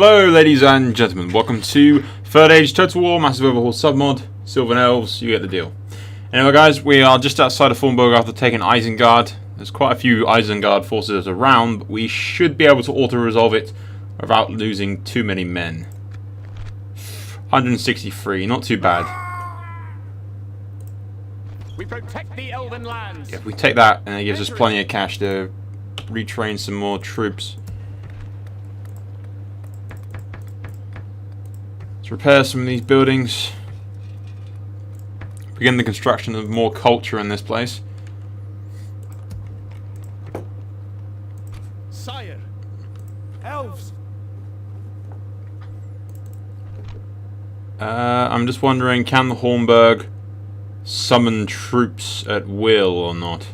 Hello ladies and gentlemen, welcome to Third Age Total War Massive Overhaul Submod, Silvan Elves, you get the deal. Anyway guys, we are just outside of Formulating after taking Isengard. There's quite a few Isengard forces around, but we should be able to auto-resolve it without losing too many men. 163, not too bad. We protect the Elven lands. Yeah, if we take that, and it gives us plenty of cash to retrain some more troops. Let's repair some of these buildings. Begin the construction of more culture in this place. Sire, elves. I'm just wondering, can the Hornburg summon troops at will or not?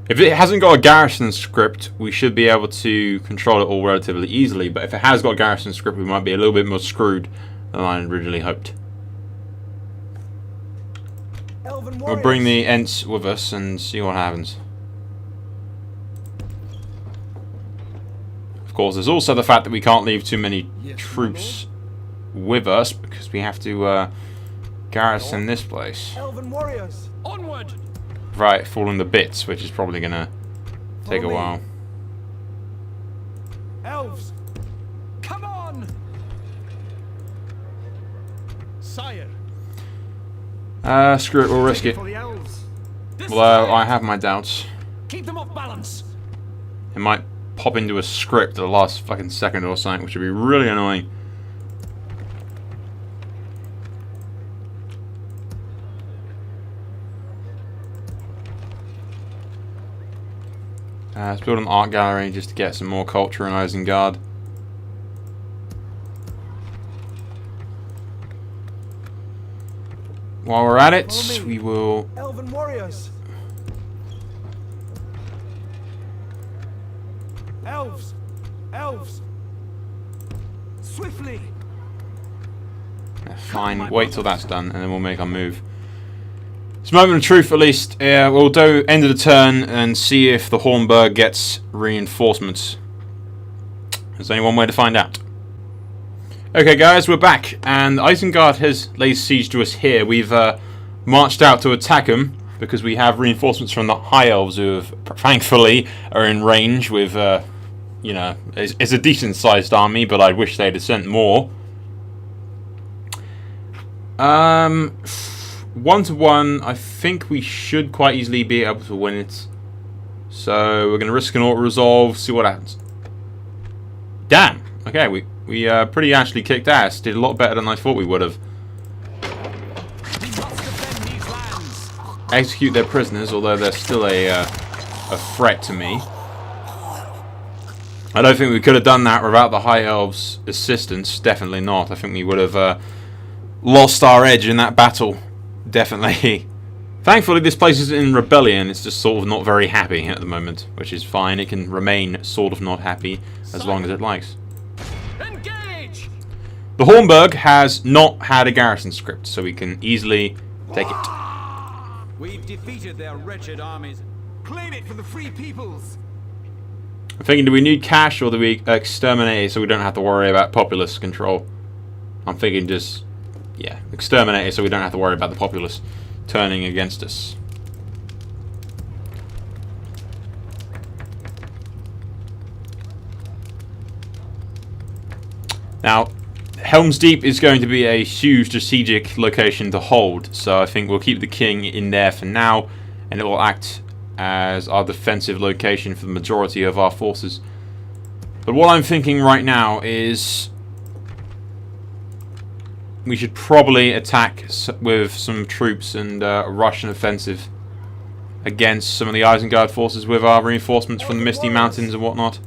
If it hasn't got a garrison script, we should be able to control it all relatively easily, but if it has got a garrison script, we might be a little bit more screwed than I originally hoped. We'll bring the Ents with us and see what happens. Of course, there's also the fact that we can't leave too many troops with us because we have to garrison this place. Elven warriors, onward! Right, falling to bits, which is probably gonna take a while. Elves, come on! Sire. Screw it, we'll risk it. Although I have my doubts. Keep them off balance. It might pop into a script at the last fucking second or something, which would be really annoying. Let's build an art gallery just to get some more culture in Isengard. While we're at it, we will... Elven warriors. Elves, elves. Swiftly. Fine, wait till that's done and then we'll make our move. It's a moment of truth at least. We'll do end of the turn and see if the Hornburg gets reinforcements. There's only one way to find out. Okay guys, we're back and Isengard has laid siege to us here. We've marched out to attack them because we have reinforcements from the High Elves who have, thankfully are in range with, you know, it's a decent sized army, but I wish they'd have sent more. 1-to-1, I think we should quite easily be able to win it. So we're going to risk an auto-resolve, see what happens. Damn! Okay, we pretty actually kicked ass. Did a lot better than I thought we would have. Execute their prisoners, although they're still a threat to me. I don't think we could have done that without the High Elves' assistance. Definitely not. I think we would have lost our edge in that battle. Definitely. Thankfully, this place is in rebellion. It's just sort of not very happy at the moment, which is fine. It can remain sort of not happy as long as it likes. Engage! The Hornburg has not had a garrison script, so we can easily take it. We've defeated their wretched armies. Claim it for the free peoples. I'm thinking, do we need cash or do we exterminate it so we don't have to worry about populace control? I'm thinking just... yeah, exterminate it so we don't have to worry about the populace turning against us. Now, Helm's Deep is going to be a huge strategic location to hold, so I think we'll keep the king in there for now, and it will act as our defensive location for the majority of our forces. But what I'm thinking right now is... we should probably attack with some troops and rush an offensive against some of the Isengard forces with our reinforcements from the Misty Mountains and whatnot.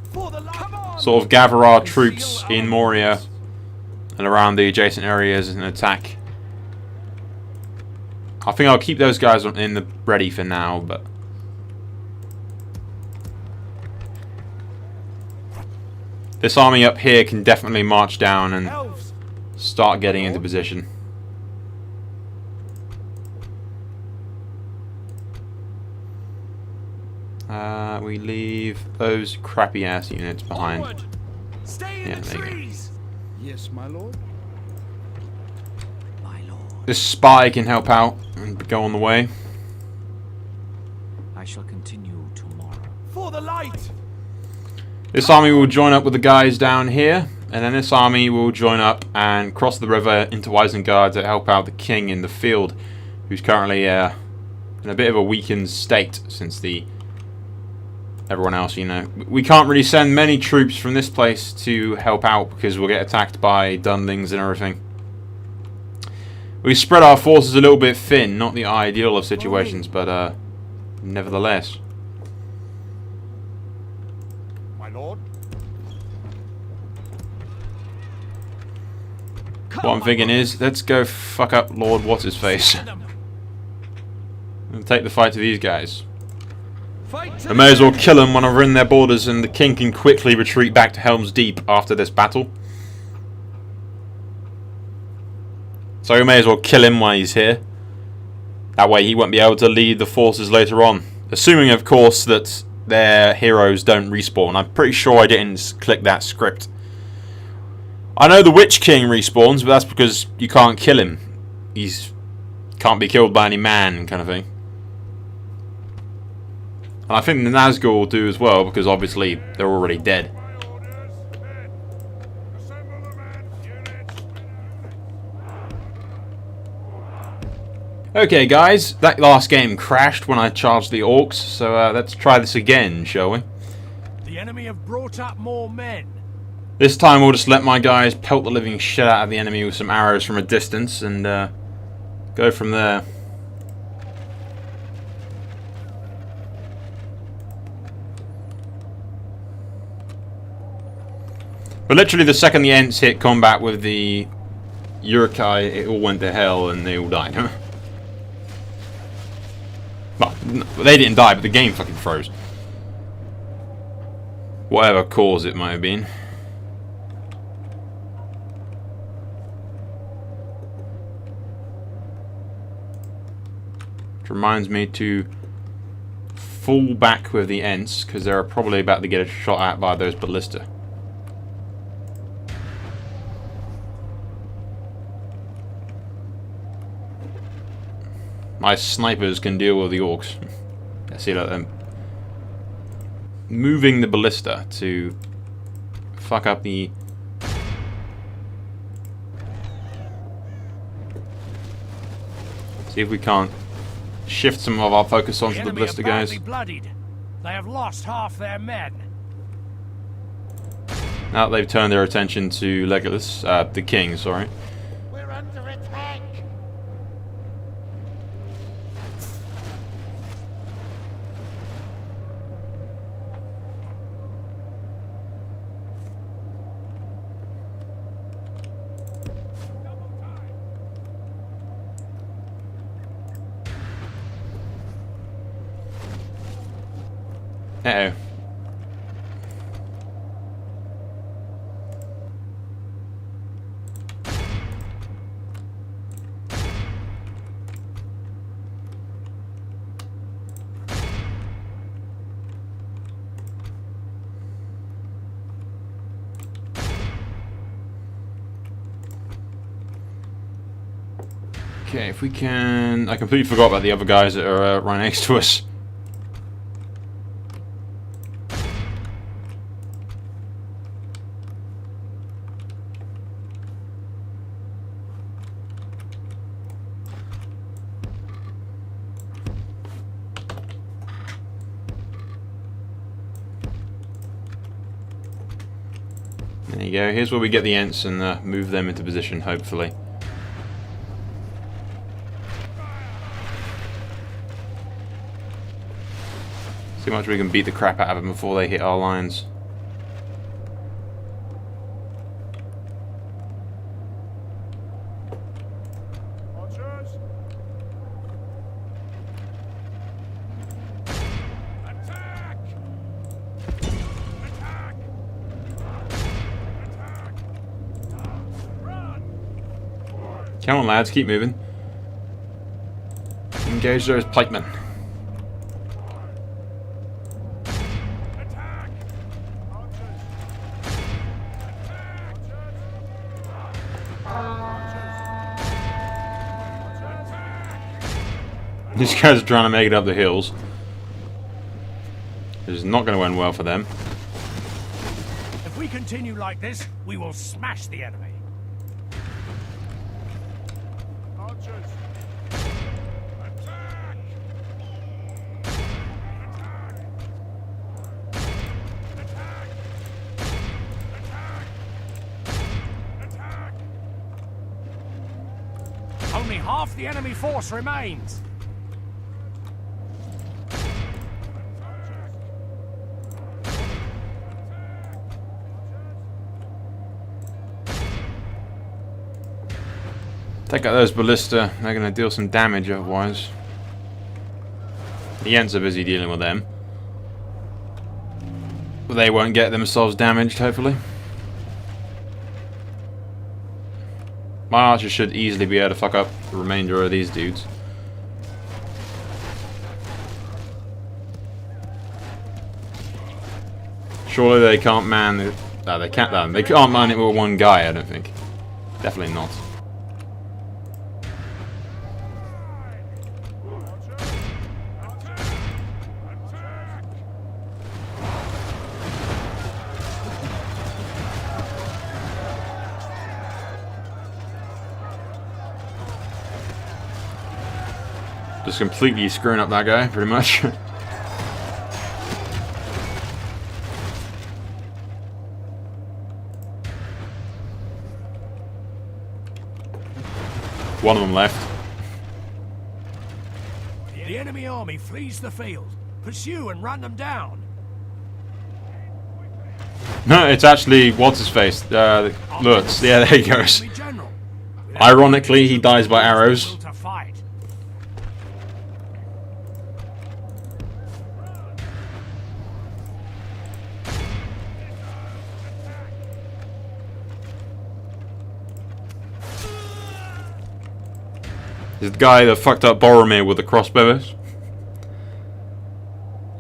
Sort of gather our troops in Moria and around the adjacent areas and attack. I think I'll keep those guys in the ready for now, but... this army up here can definitely march down and start getting into position. We leave those crappy ass units behind. Stay in Yeah, the there you go. trees. Yes, my lord. My lord, This spy can help out and go on the way. I shall continue tomorrow. For the light. This army will join up with the guys down here, and then this army will join up and cross the river into Isengard to help out the king in the field, who's currently in a bit of a weakened state since everyone else, you know. We can't really send many troops from this place to help out because we'll get attacked by Dunlings and everything. We spread our forces a little bit thin, not the ideal of situations, but nevertheless. My lord. What I'm thinking is, let's go fuck up Lord What's-His-Face and take the fight to these guys. Fight to I may as well kill them when I've in their borders and the king can quickly retreat back to Helm's Deep after this battle. So we may as well kill him while he's here. That way he won't be able to lead the forces later on. Assuming, of course, that their heroes don't respawn. I'm pretty sure I didn't click that script. I know the Witch King respawns, but that's because you can't kill him. He's can't be killed by any man, kind of thing. And I think the Nazgul will do as well, because obviously they're already dead. Okay guys, that last game crashed when I charged the orcs, so let's try this again, shall we? The enemy have brought up more men. This time we'll just let my guys pelt the living shit out of the enemy with some arrows from a distance and go from there. But literally the second the Ents hit combat with the Uruk-hai, it all went to hell and they all died. Well, they didn't die, but the game fucking froze. Whatever cause it might have been. Which reminds me to fall back with the Ents, because they're probably about to get shot at by those ballista. My snipers can deal with the orcs. I see that them moving the ballista to fuck up the. See if we can't shift some of our focus onto the ballista guys. Bloodied. They have lost half their men. Now that they've turned their attention to Legolas, the king, sorry. We're under attack. Uh-oh. Okay, if we can. I completely forgot about the other guys that are right next to us. There you go. Here's where we get the Ents and move them into position, hopefully. See how much we can beat the crap out of them before they hit our lines. Archers. Attack! Attack! Attack! Run! Come on, lads, keep moving. Engage those pikemen. Attack! Archers. These guys are trying to make it up the hills. This is not going to end well for them. If we continue like this, we will smash the enemy. Archers! Attack! Attack! Attack! Attack! Only half the enemy force remains. Take out those ballista, they're going to deal some damage otherwise. The Ents are busy dealing with them. But they won't get themselves damaged, hopefully. My archers should easily be able to fuck up the remainder of these dudes. Surely they can't man it. No, they can't. They can't man it with one guy, I don't think. Definitely not. Just completely screwing up that guy, pretty much. One of them left. The enemy army flees the field. Pursue and run them down. No, it's actually what's his face. Lutz. Yeah, there he goes. Ironically, he dies by arrows. This is the guy that fucked up Boromir with the crossbows.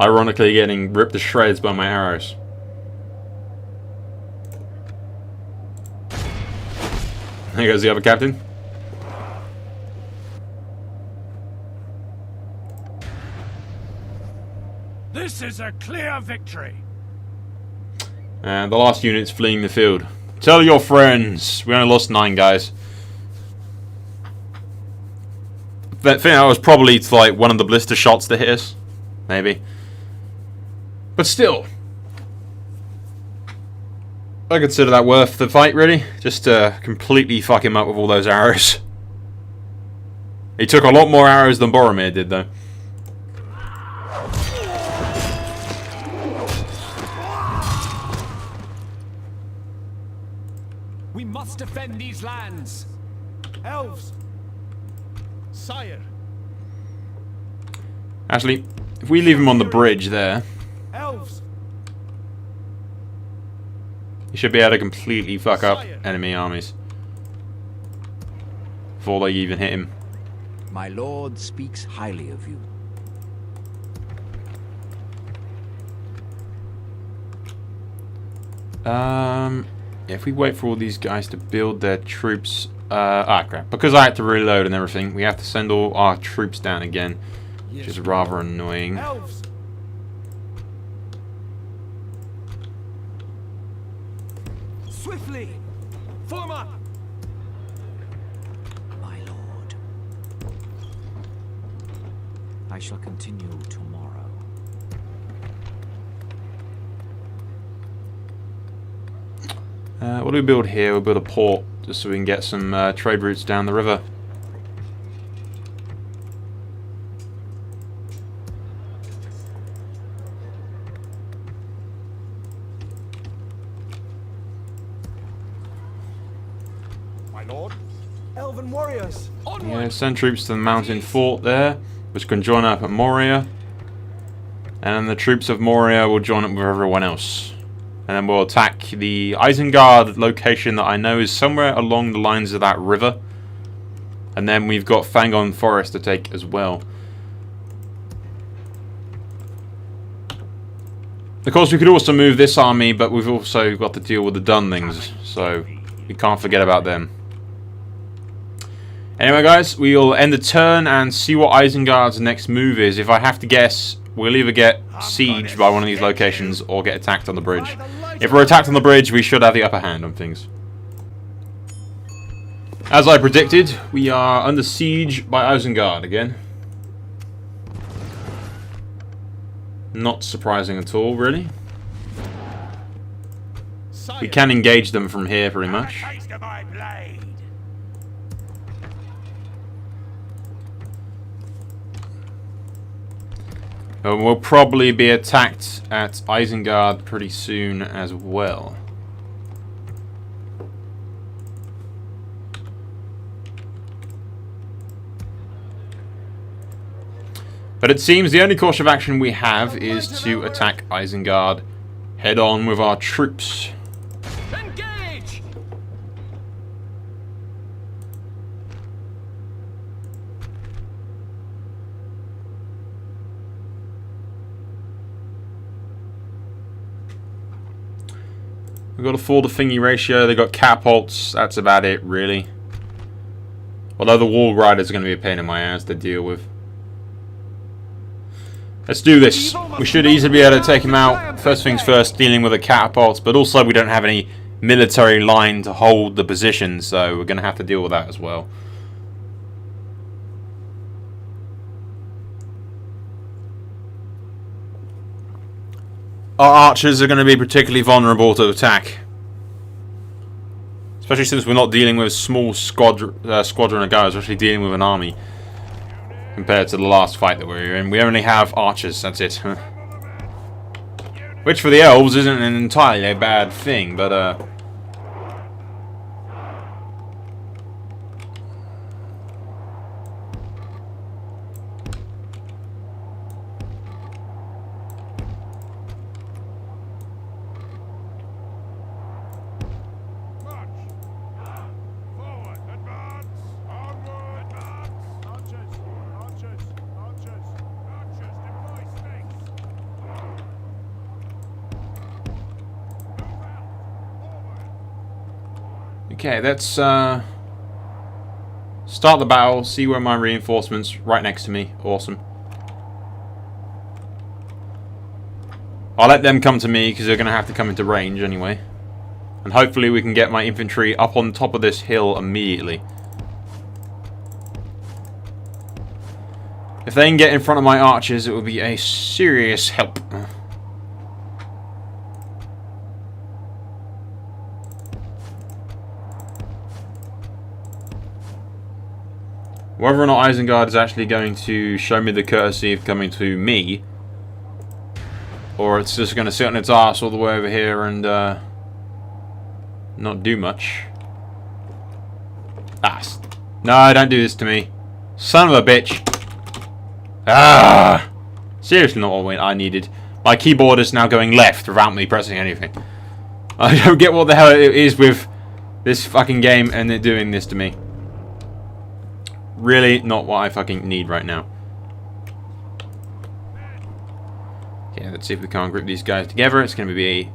Ironically getting ripped to shreds by my arrows. There goes the other captain. This is a clear victory. And the last unit's fleeing the field. Tell your friends. We only lost 9 guys. I think that was probably like one of the blister shots that hit us. Maybe. But still. I consider that worth the fight, really. Just to completely fuck him up with all those arrows. He took a lot more arrows than Boromir did, though. We must defend these lands. Elves! Sire! Actually, if we leave him on the bridge there, Elves! he should be able to completely fuck up enemy armies before they even hit him. My lord speaks highly of you. If we wait for all these guys to build their troops, crap. Because I had to reload and everything, we have to send all our troops down again, which is rather annoying. Elves! Swiftly! Form up! My lord. I shall continue tomorrow. What do we build here? We'll build a port, just so we can get some trade routes down the river. My lord? Elven warriors! Yeah, send troops to the mountain fort there, which can join up at Moria. And the troops of Moria will join up with everyone else. And then we'll attack the Isengard location that I know is somewhere along the lines of that river. And then we've got Fangon Forest to take as well. Of course, we could also move this army, but we've also got to deal with the Dunlings, so we can't forget about them. Anyway, guys, we'll end the turn and see what Isengard's next move is. If I have to guess, we'll either get sieged by one of these locations or get attacked on the bridge. If we're attacked on the bridge, we should have the upper hand on things. As I predicted, we are under siege by Isengard again. Not surprising at all, really. We can engage them from here, pretty much. We'll probably be attacked at Isengard pretty soon as well. But it seems the only course of action we have is to attack Isengard head on with our troops. Engage! We've got a 4 to thingy ratio, they've got catapults, that's about it really. Although the wall riders are going to be a pain in my ass to deal with. Let's do this. We should easily be able to take him out. First things first, dealing with the catapults, but also we don't have any military line to hold the position, so we're going to have to deal with that as well. Our archers are going to be particularly vulnerable to attack. Especially since we're not dealing with a small squadron of guys, we're actually dealing with an army. Compared to the last fight that we were in. We only have archers, that's it. Which for the elves isn't an entirely bad thing, but okay, let's start the battle, see where my reinforcements right next to me. Awesome. I'll let them come to me because they're going to have to come into range anyway. And hopefully we can get my infantry up on top of this hill immediately. If they can get in front of my archers, it will be a serious help. Whether or not Isengard is actually going to show me the courtesy of coming to me, or it's just going to sit on its ass all the way over here and not do much. Ah, no, don't do this to me. Son of a bitch. Ah! Seriously not what I needed. My keyboard is now going left without me pressing anything. I don't get what the hell it is with this fucking game and it doing this to me. Really not what I fucking need right now. Okay, let's see if we can't group these guys together. It's going to be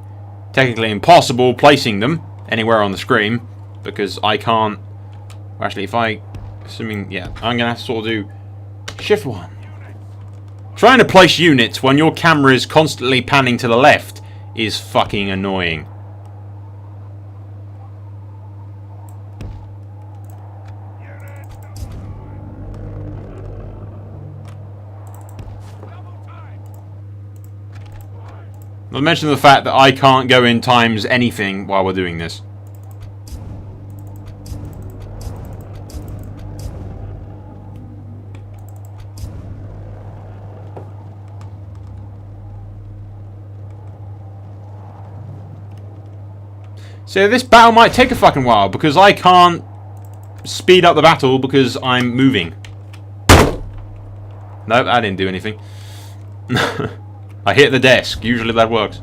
technically impossible placing them anywhere on the screen because I can't. Well, actually, if I, assuming, yeah, I'm going to have to sort of do shift 1. Trying to place units when your camera is constantly panning to the left is fucking annoying. Not mention the fact that I can't go in times anything while we're doing this. So this battle might take a fucking while because I can't speed up the battle because I'm moving. Nope, that didn't do anything. I hit the desk. Usually that works.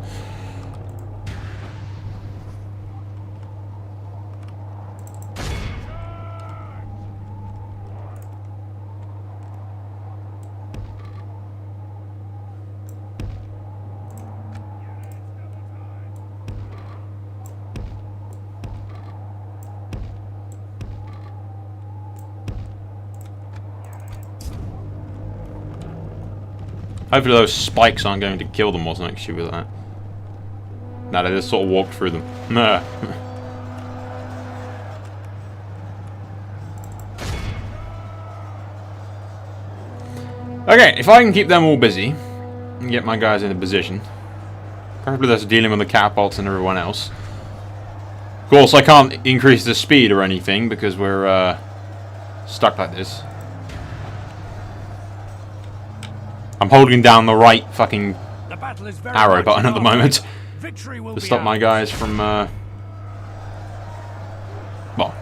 Hopefully those spikes aren't going to kill them or something stupid like that. No, they just sort of walked through them. Nah. Okay, if I can keep them all busy and get my guys in a position, preferably that's dealing with the catapults and everyone else. Of course, I can't increase the speed or anything because we're stuck like this. I'm holding down the right fucking arrow button at the moment to stop my guys from, well,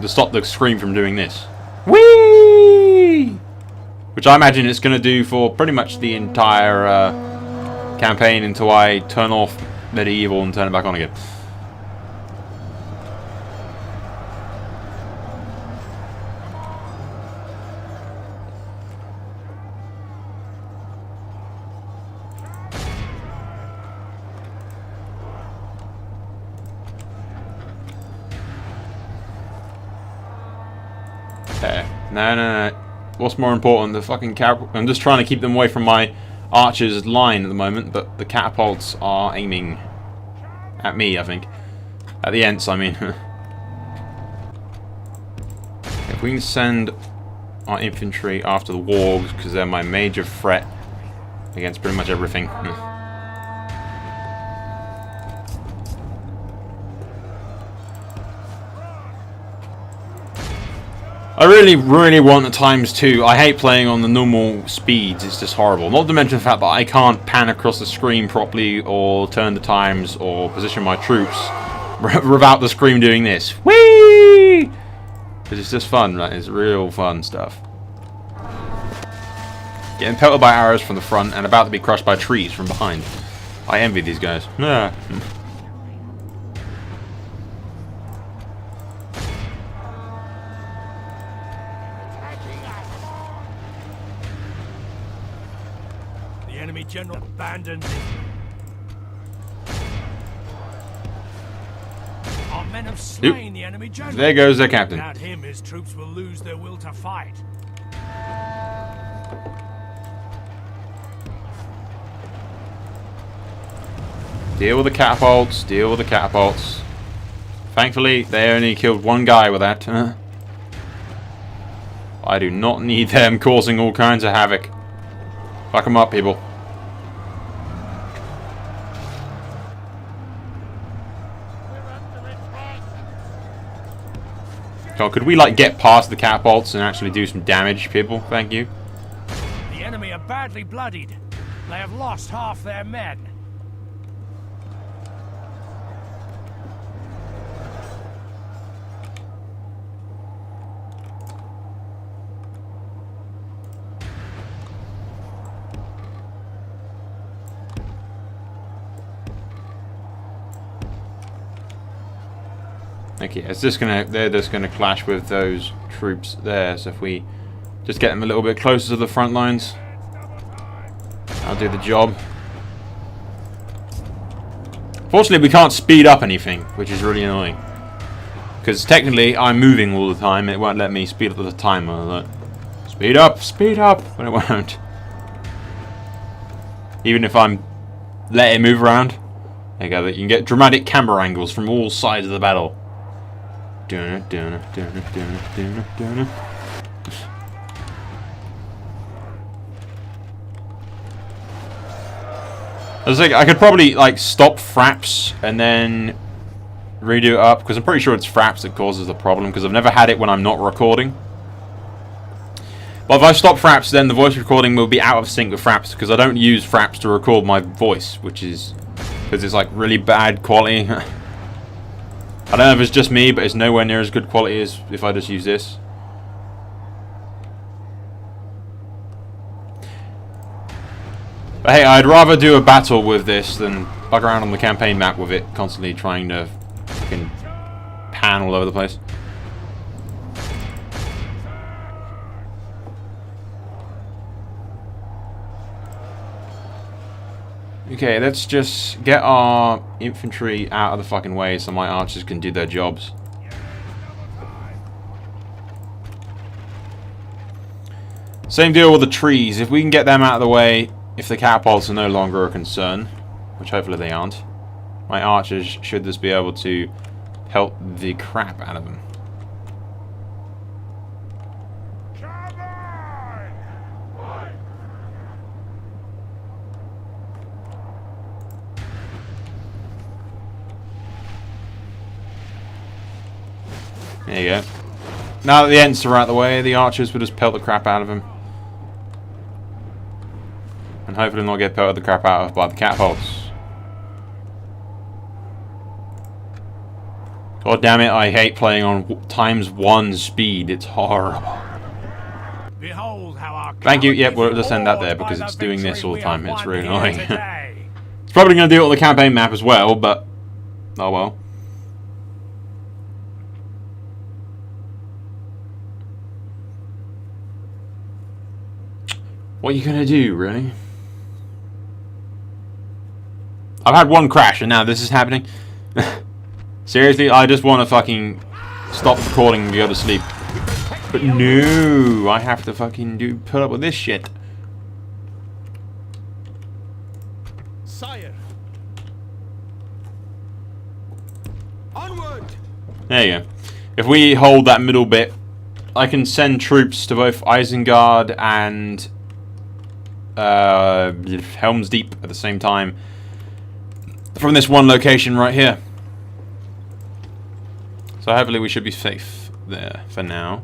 to stop the screen from doing this. Whee! Which I imagine it's going to do for pretty much the entire campaign until I turn off Medieval and turn it back on again. No. What's more important? The fucking catapult. I'm just trying to keep them away from my archer's line at the moment, but the catapults are aiming at me, I think. At the Ents, I mean. If we can send our infantry after the wargs, because they're my major threat against pretty much everything. I really want a ×2. I hate playing on the normal speeds, it's just horrible. Not to mention the fact that I can't pan across the screen properly or turn the times or position my troops without the screen doing this. Whee! Because it's just fun, right? It's real fun stuff. Getting pelted by arrows from the front and about to be crushed by trees from behind. I envy these guys. Yeah. General abandoned. Our men have slain the enemy general. There goes their captain. Without him, his troops will lose their will to fight. Deal with the catapults. Deal with the catapults. Thankfully, they only killed one guy with that. I do not need them causing all kinds of havoc. Fuck them up, people. Oh, could we, like, get past the catapults and actually do some damage, people? Thank you. The enemy are badly bloodied. They have lost half their men. Okay, they're just gonna clash with those troops there. So if we just get them a little bit closer to the front lines, I'll do the job. Fortunately, we can't speed up anything, which is really annoying. Because technically, I'm moving all the time. It won't let me speed up the timer. Like, speed up, when it won't. Even if I'm letting it move around. There you go. You can get dramatic camera angles from all sides of the battle. I was like, I could probably like stop fraps and then redo it up because I'm pretty sure it's fraps that causes the problem because I've never had it when I'm not recording. But if I stop fraps, then the voice recording will be out of sync with fraps because I don't use fraps to record my voice, which is because it's like really bad quality. I don't know if it's just me, but it's nowhere near as good quality as if I just use this. But hey, I'd rather do a battle with this than bug around on the campaign map with it, constantly trying to fucking pan all over the place. Okay, let's just get our infantry out of the fucking way so my archers can do their jobs. Same deal with the trees. If we can get them out of the way, if the catapults are no longer a concern, which hopefully they aren't, my archers should just be able to pelt the crap out of them. There you go. Now that the Ents are out of the way, the archers will just pelt the crap out of him. And hopefully not get pelted the crap out of by the catapults. God damn it, I hate playing on ×1 speed. It's horrible. Behold how our Thank you. Yep, we'll just end that there because it's doing this all the time. It's really annoying. It's probably going to do it on the campaign map as well, but oh well. What are you going to do, really? I've had one crash and now this is happening. Seriously, I just want to fucking stop recording and go to sleep. But no, I have to fucking put up with this shit. Sire. Onward. There you go. If we hold that middle bit, I can send troops to both Isengard and Helm's Deep at the same time from this one location right here. So hopefully we should be safe there for now.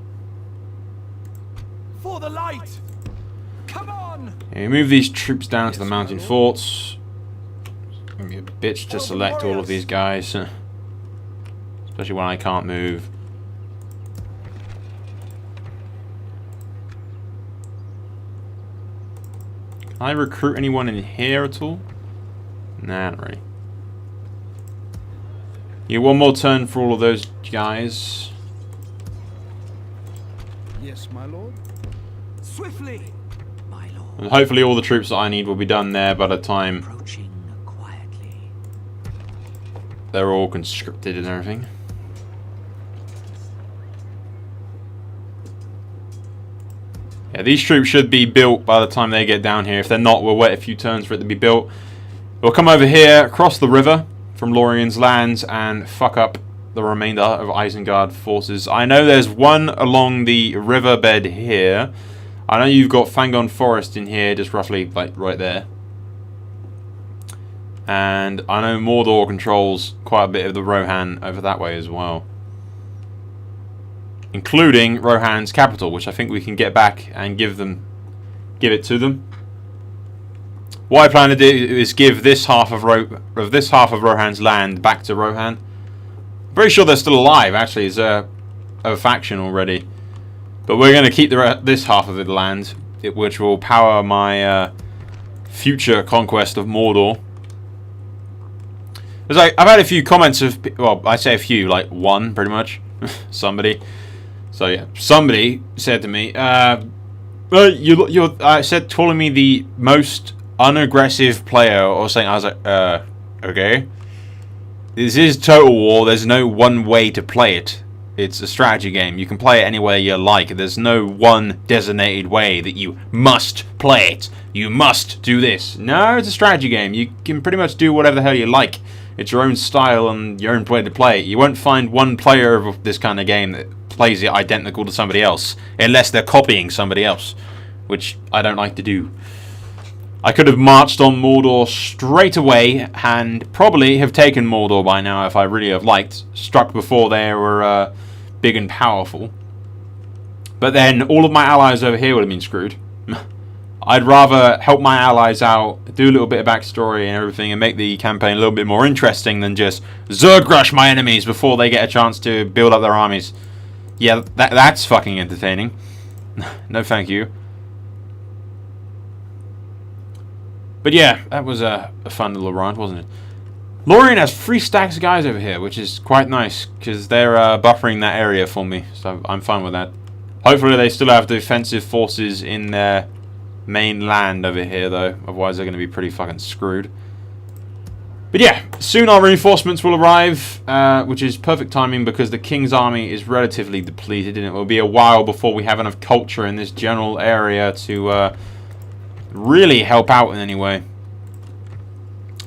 For the light. Come on. Okay, move these troops down to the mountain forts. It's gonna be a bitch to select all of these guys, especially when I can't move. Can I recruit anyone in here at all? Nah, not really. Yeah, one more turn for all of those guys. Yes, my lord. Swiftly. My lord. And hopefully all the troops that I need will be done there by the time Approaching quietly. they're all conscripted and everything. Yeah, these troops should be built by the time they get down here. If they're not, we'll wait a few turns for it to be built. We'll come over here, across the river from Lorien's lands, and fuck up the remainder of Isengard forces. I know there's one along the riverbed here. I know you've got Fangon Forest in here, just roughly like right there. And I know Mordor controls quite a bit of the Rohan over that way as well, including Rohan's capital, which I think we can get back and give it to them. What I plan to do is give this half of Rohan's land back to Rohan. I'm pretty sure they're still alive. Actually, it's a faction already, but we're going to keep this half of the land, which will power my future conquest of Mordor. I've had a few comments of, well, I say a few, like one, pretty much, somebody. So yeah, somebody said to me, you're calling me the most unaggressive player or something. I was like, okay. This is Total War. There's no one way to play it. It's a strategy game. You can play it any way you like. There's no one designated way that you must play it. You must do this. No, it's a strategy game. You can pretty much do whatever the hell you like. It's your own style and your own way to play it. You won't find one player of this kind of game that plays it identical to somebody else, unless they're copying somebody else, which I don't like to do. I could have marched on Mordor straight away and probably have taken Mordor by now if I really have liked. Struck before they were big and powerful. But then all of my allies over here would have been screwed. I'd rather help my allies out, do a little bit of backstory and everything, and make the campaign a little bit more interesting than just Zerg rush my enemies before they get a chance to build up their armies. Yeah, that's fucking entertaining. No thank you. But yeah, that was a fun little run, wasn't it? Lorien has 3 stacks of guys over here, which is quite nice, because they're buffering that area for me, so I'm fine with that. Hopefully they still have defensive forces in their main land over here, though. Otherwise they're going to be pretty fucking screwed. But yeah, soon our reinforcements will arrive, which is perfect timing because the King's army is relatively depleted, and it will be a while before we have enough culture in this general area to really help out in any way.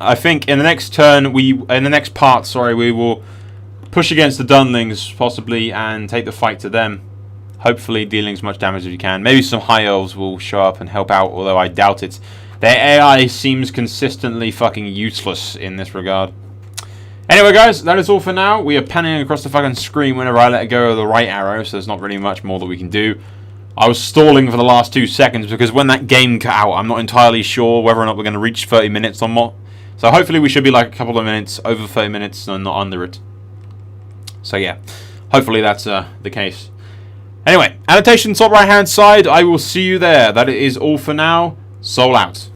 I think in the next turn, we will push against the Dunlings possibly and take the fight to them. Hopefully dealing as much damage as we can. Maybe some High Elves will show up and help out, although I doubt it. Their AI seems consistently fucking useless in this regard. Anyway, guys, that is all for now. We are panning across the fucking screen whenever I let go of the right arrow, so there's not really much more that we can do. I was stalling for the last 2 seconds because when that game cut out, I'm not entirely sure whether or not we're going to reach 30 minutes or not. So hopefully we should be like a couple of minutes, over 30 minutes, and not under it. So yeah, hopefully that's the case. Anyway, annotation top right hand side, I will see you there. That is all for now. Soul out.